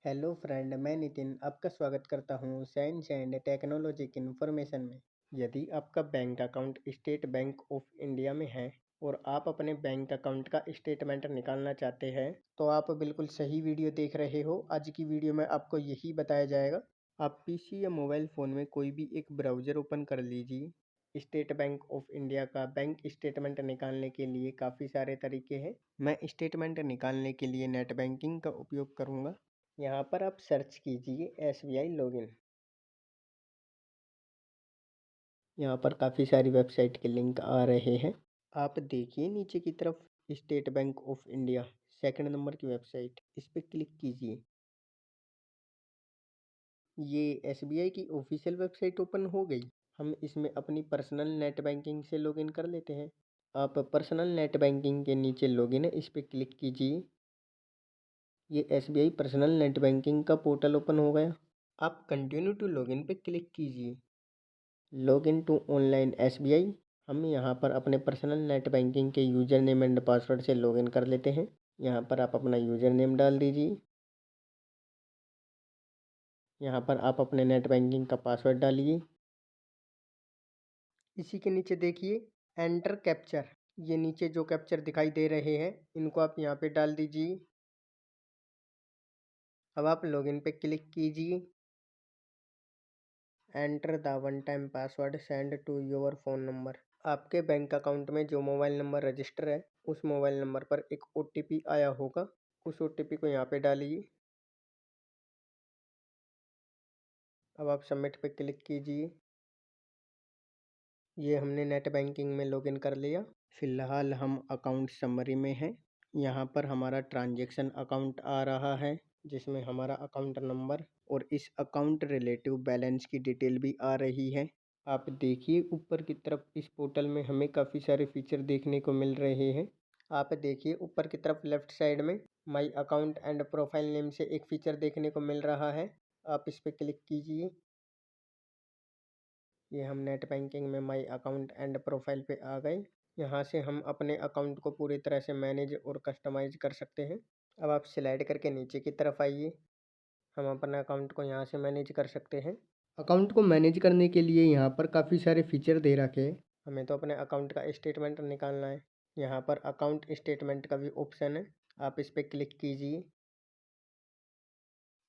Hello friend, मैं नितिन आपका स्वागत करता हूँ साइंस एंड टेक्नोलॉजी की इन्फॉर्मेशन में। यदि आपका bank account state bank of India में है और आप अपने बैंक अकाउंट का स्टेटमेंट निकालना चाहते हैं तो आप बिल्कुल सही वीडियो देख रहे हो। आज की वीडियो में आपको यही बताया जाएगा। आप पीसी या मोबाइल फ़ोन में कोई भी एक ब्राउज़र ओपन कर लीजिए। स्टेट बैंक ऑफ इंडिया का बैंक स्टेटमेंट निकालने के लिए काफ़ी सारे तरीके हैं। मैं स्टेटमेंट निकालने के लिए नेट बैंकिंग का उपयोग करूँगा। यहाँ पर आप सर्च कीजिए SBI लॉगिन। यहाँ पर काफ़ी सारी वेबसाइट के लिंक आ रहे हैं। आप देखिए नीचे की तरफ state bank of India second number की वेबसाइट, इस पर क्लिक कीजिए। ये SBI की ऑफिशियल वेबसाइट ओपन हो गई। हम इसमें अपनी पर्सनल नेट बैंकिंग से लॉगिन कर लेते हैं। आप पर्सनल नेट बैंकिंग के नीचे लॉगिन है, इस पर क्लिक कीजिए। ये SBI पर्सनल नेट बैंकिंग का पोर्टल ओपन हो गया। आप कंटिन्यू टू लॉगिन पे क्लिक कीजिए। Login to online SBI। हम यहाँ पर अपने पर्सनल नेट बैंकिंग के यूज़र नेम एंड पासवर्ड से लॉगिन कर लेते हैं। यहाँ पर आप अपना यूज़र नेम डाल दीजिए। यहाँ पर आप अपने नेट बैंकिंग का पासवर्ड डालिए। इसी के नीचे देखिए एंटर कैप्चर। ये नीचे जो कैप्चर दिखाई दे रहे हैं इनको आप यहाँ पे डाल दीजिए। अब आप लॉगिन पे क्लिक कीजिए। Enter the one time password send to your phone number. आपके बैंक अकाउंट में जो मोबाइल नंबर रजिस्टर है उस मोबाइल नंबर पर एक OTP आया होगा। उस OTP को यहाँ पे डालिए। अब आप सबमिट पे क्लिक कीजिए। ये हमने नेट बैंकिंग में लॉगिन कर लिया। फ़िलहाल हम अकाउंट समरी में हैं। यहाँ पर हमारा ट्रांजैक्शन अकाउंट आ रहा है जिसमें हमारा अकाउंट नंबर और इस अकाउंट रिलेटिव बैलेंस की डिटेल भी आ रही है। आप देखिए ऊपर की तरफ इस पोर्टल में हमें काफ़ी सारे फीचर देखने को मिल रहे हैं। आप देखिए ऊपर की तरफ लेफ्ट साइड में my account and profile name से एक फीचर देखने को मिल रहा है। आप इस पर क्लिक कीजिए। ये हम नेट बैंकिंग में माई अकाउंट एंड प्रोफाइल पे आ गए। यहाँ से हम अपने अकाउंट को पूरी तरह से मैनेज और कस्टमाइज कर सकते हैं। अब आप स्लाइड करके नीचे की तरफ आइए। हम अपने अकाउंट को यहाँ से मैनेज कर सकते हैं। अकाउंट को मैनेज करने के लिए यहाँ पर काफ़ी सारे फीचर दे रखे हैं। हमें तो अपने अकाउंट का स्टेटमेंट निकालना है। यहाँ पर अकाउंट स्टेटमेंट का भी ऑप्शन है, आप इस पर क्लिक कीजिए।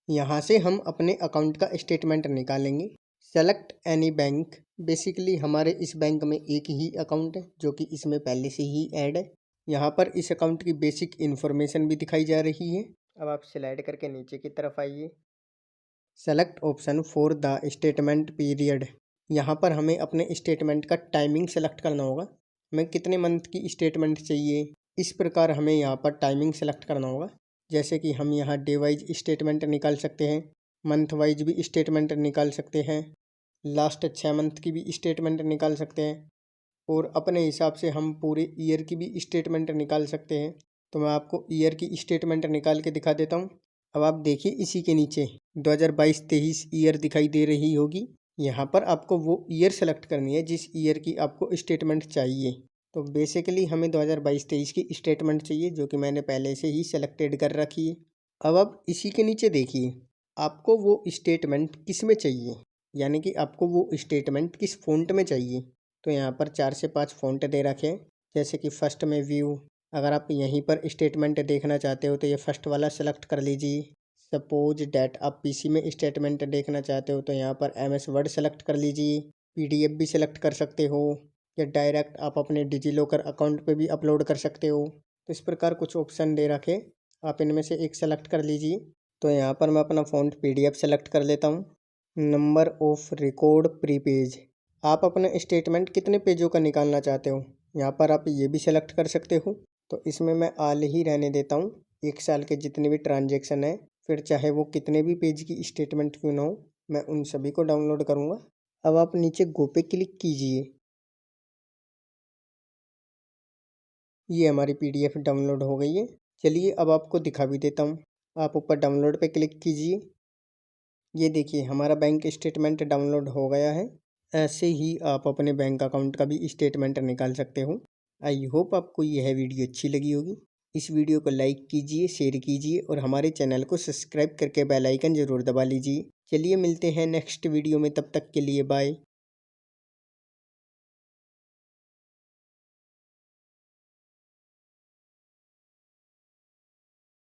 यहाँ से हम अपने अकाउंट का स्टेटमेंट निकालेंगे। Select any bank. बेसिकली हमारे इस बैंक में एक ही अकाउंट है जो कि इसमें पहले से ही ऐड है। यहाँ पर इस अकाउंट की बेसिक इन्फॉर्मेशन भी दिखाई जा रही है। अब आप स्लाइड करके नीचे की तरफ आइए। Select option for the statement period. यहाँ पर हमें अपने स्टेटमेंट का टाइमिंग सेलेक्ट करना होगा। हमें कितने मंथ की स्टेटमेंट चाहिए, इस प्रकार हमें यहाँ पर टाइमिंग सेलेक्ट करना होगा। जैसे कि हम यहाँ डे वाइज स्टेटमेंट निकाल सकते हैं, मंथ वाइज भी स्टेटमेंट निकाल सकते हैं, लास्ट 6 मंथ की भी स्टेटमेंट निकाल सकते हैं और अपने हिसाब से हम पूरे ईयर की भी स्टेटमेंट निकाल सकते हैं। तो मैं आपको ईयर की स्टेटमेंट निकाल के दिखा देता हूँ। अब आप देखिए इसी के नीचे 2022-23 ईयर दिखाई दे रही होगी। यहाँ पर आपको वो ईयर सेलेक्ट करनी है जिस ईयर की आपको स्टेटमेंट चाहिए। तो बेसिकली हमें 2022-23 की स्टेटमेंट चाहिए जो कि मैंने पहले से ही सेलेक्टेड कर रखी है। अब आप इसी के नीचे देखिए आपको वो स्टेटमेंट किस में चाहिए, यानी कि आपको वो स्टेटमेंट किस फ़ॉन्ट में चाहिए। तो यहाँ पर 4 से 5 फ़ॉन्ट दे रखे हैं, जैसे कि फर्स्ट में व्यू। अगर आप यहीं पर स्टेटमेंट देखना चाहते हो तो ये फर्स्ट वाला सेलेक्ट कर लीजिए। सपोज डैट आप पीसी में स्टेटमेंट देखना चाहते हो तो यहाँ पर MS वर्ड सेलेक्ट कर लीजिए। PDF भी सेलेक्ट कर सकते हो या डायरेक्ट आप अपने डिजीलॉकर अकाउंट पे भी अपलोड कर सकते हो। तो इस प्रकार कुछ ऑप्शन दे रखे, आप इनमें से एक सेलेक्ट कर लीजिए। तो यहाँ पर मैं अपना फ़ॉन्ट PDF सेलेक्ट कर लेता हूँ। Number of record pre page. आप अपना स्टेटमेंट कितने पेजों का निकालना चाहते हो, यहाँ पर आप ये भी सेलेक्ट कर सकते हो। तो इसमें मैं आल ही रहने देता हूँ। 1 साल के जितने भी ट्रांजेक्शन है, फिर चाहे वो कितने भी पेज की स्टेटमेंट क्यों ना हो, मैं उन सभी को डाउनलोड करूँगा। अब आप नीचे गो पे क्लिक कीजिए। ये हमारी PDF डाउनलोड हो गई है। चलिए अब आपको दिखा भी देता हूँ। आप ऊपर डाउनलोड पे क्लिक कीजिए। ये देखिए हमारा बैंक स्टेटमेंट डाउनलोड हो गया है। ऐसे ही आप अपने बैंक अकाउंट का भी स्टेटमेंट निकाल सकते हो। आई होप आपको यह वीडियो अच्छी लगी होगी। इस वीडियो को लाइक कीजिए, शेयर कीजिए और हमारे चैनल को सब्सक्राइब करके बेल आइकन ज़रूर दबा लीजिए। चलिए मिलते हैं नेक्स्ट वीडियो में, तब तक के लिए बाय।